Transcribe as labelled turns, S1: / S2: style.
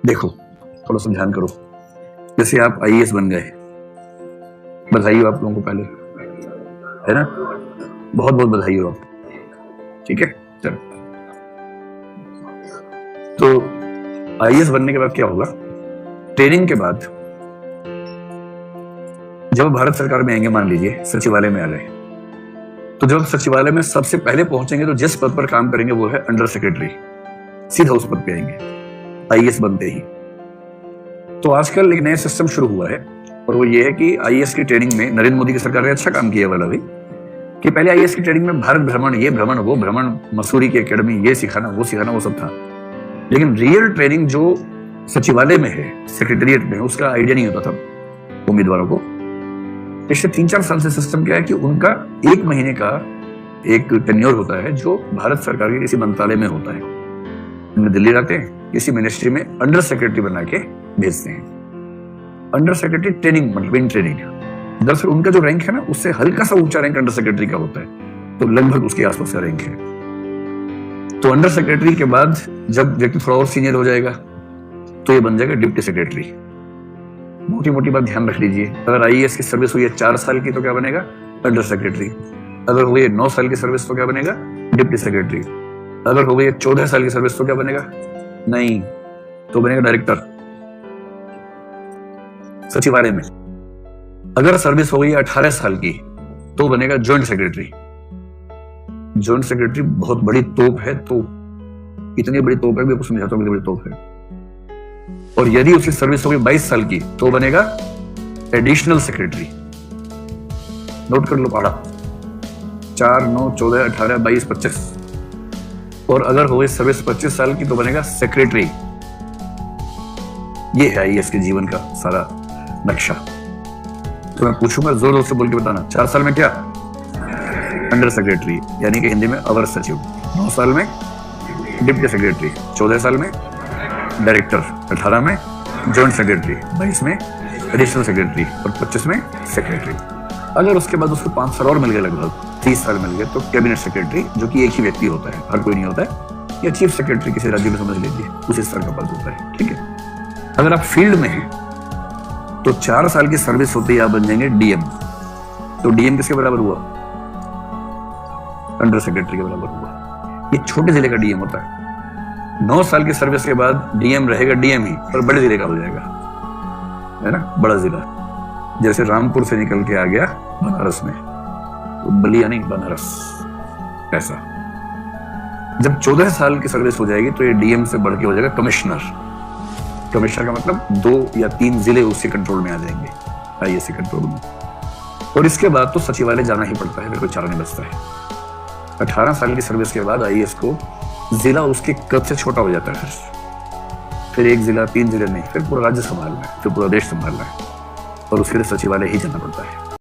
S1: देखो, थोड़ा सा ध्यान करो। जैसे आप आईएएस बन गए, बधाई हो आप लोगों को पहले, है ना? बहुत बहुत बधाई हो आप। ठीक है, चलो। तो आईएएस बनने के बाद क्या होगा? ट्रेनिंग के बाद जब भारत सरकार में आएंगे, मान लीजिए सचिवालय में आ गए, तो जब सचिवालय में सबसे पहले पहुंचेंगे तो जिस पद पर काम करेंगे वो है अंडर सेक्रेटरी। सीधा उस पद पे आएंगे आईएएस बनते ही। तो आजकल एक नया सिस्टम शुरू हुआ है और वो ये है कि आईएएस की ट्रेनिंग में नरेंद्र मोदी की सरकार ने अच्छा काम किया वाला भी, कि पहले आईएएस की ट्रेनिंग में भारत भ्रमण, ये भ्रमण, वो भ्रमण, मसूरी की एकेडमी, ये सिखाना, वो सब था। लेकिन रियल ट्रेनिंग जो सचिवालय में है, सेक्रेटरिएट में, उसका आइडिया नहीं होता था उम्मीदवारों को। पिछले 3-4 साल से सिस्टम क्या है कि उनका 1 महीने का एक टेन्योर होता है जो भारत सरकार के किसी मंत्रालय में होता है। उन्हें दिल्ली लाते हैं, किसी मिनिस्ट्री में अंडर सेक्रेटरी बना के भेजते हैं। अंडर सेक्रेटरी ट्रेनिंग मतलब इन ट्रेनिंग। दरअसल उनका जो रैंक है ना, उससे हल्का सा ऊंचा रैंक अंडर सेक्रेटरी का होता है, तो लगभग उसके आसपास का रैंक है। तो अंडर सेक्रेटरी के बाद जब व्यक्ति थोड़ा और सीनियर हो जाएगा तो ये बन जाएगा डिप्टी सेक्रेटरी। मोटी मोटी बात ध्यान रख लीजिए, अगर आईएएस की सर्विस हुई है 4 साल की तो क्या बनेगा? Under secretary. अगर हुई है 9 साल की सर्विस तो क्या बनेगा? Deputy secretary. अगर हो गई है 14 साल की सर्विस तो क्या बनेगा? नहीं, तो बनेगा डायरेक्टर सचिवालय में। अगर सर्विस हो गई 18 साल की तो बनेगा ज्वाइंट सेक्रेटरी। ज्वाइंट सेक्रेटरी बहुत बड़ी तोप है, तो इतनी बड़ी तोप है, मैं आपको समझाता हूं कितनी बड़ी तोप है। और यदि उसकी सर्विस हो गई 22 साल की तो बनेगा एडिशनल सेक्रेटरी। नोट कर लो पढ़ा, 4, 9, 14, 18, 22, 25। और अगर हो गई सर्विस 25 साल की तो बनेगा सेक्रेटरी। ये है आईएएस के जीवन का सारा नक्शा। तो मैं पूछूंगा, जोर जोर से बोल के बताना, 4 साल में क्या? अंडर सेक्रेटरी, यानी कि हिंदी में अवर सचिव। 9 साल में डिप्टी सेक्रेटरी, 14 साल में डायरेक्टर, 18 में जॉइंट सेक्रेटरी, 22 में एडिशनल सेक्रेटरी और 25 में सेक्रेटरी। अगर उसके बाद उसको 5 साल और मिल गए, लगभग 30 साल मिल गए, तो कैबिनेट सेक्रेटरी, जो कि एक ही व्यक्ति होता है, हर कोई नहीं होता है, या चीफ सेक्रेटरी किसी राज्य में समझ लीजिए, उसी स्तर का पद होता है। ठीक है। अगर आप फील्ड में हैं तो 4 साल की सर्विस होते ही आप बन जाएंगे डीएम। तो डीएम किसके बराबर हुआ? अंडर सेक्रेटरी के बराबर हुआ। ये छोटे जिले का डीएम होता है। 9 साल की सर्विस के बाद डीएम रहेगा डीएम ही, पर बड़े जिले का हो जाएगा, है ना? बड़ा जिला। जैसे रामपुर से निकल के आ गया बनारस में, तो बलिया नहीं, बनारस, ऐसा। जब 14 साल की सर्विस हो जाएगी तो ये डीएम से बढ़ के हो जाएगा कमिश्नर। कमिश्नर का मतलब 2 या 3 जिले उसके कंट्रोल में आ जाएंगे, आईएएस के कंट्रोल में। और इसके बाद तो सचिवालय जाना ही पड़ता है, फिर कोई चारा नहीं बचता है। 18 साल की सर्विस के बाद आईएएस को जिला उसके कद से छोटा हो जाता है, फिर 1 जिला, 3 जिले नहीं, फिर पूरा राज्य संभालना है, फिर पूरा देश संभालना है, और उसके लिए सचिवालय ही जाना पड़ता है।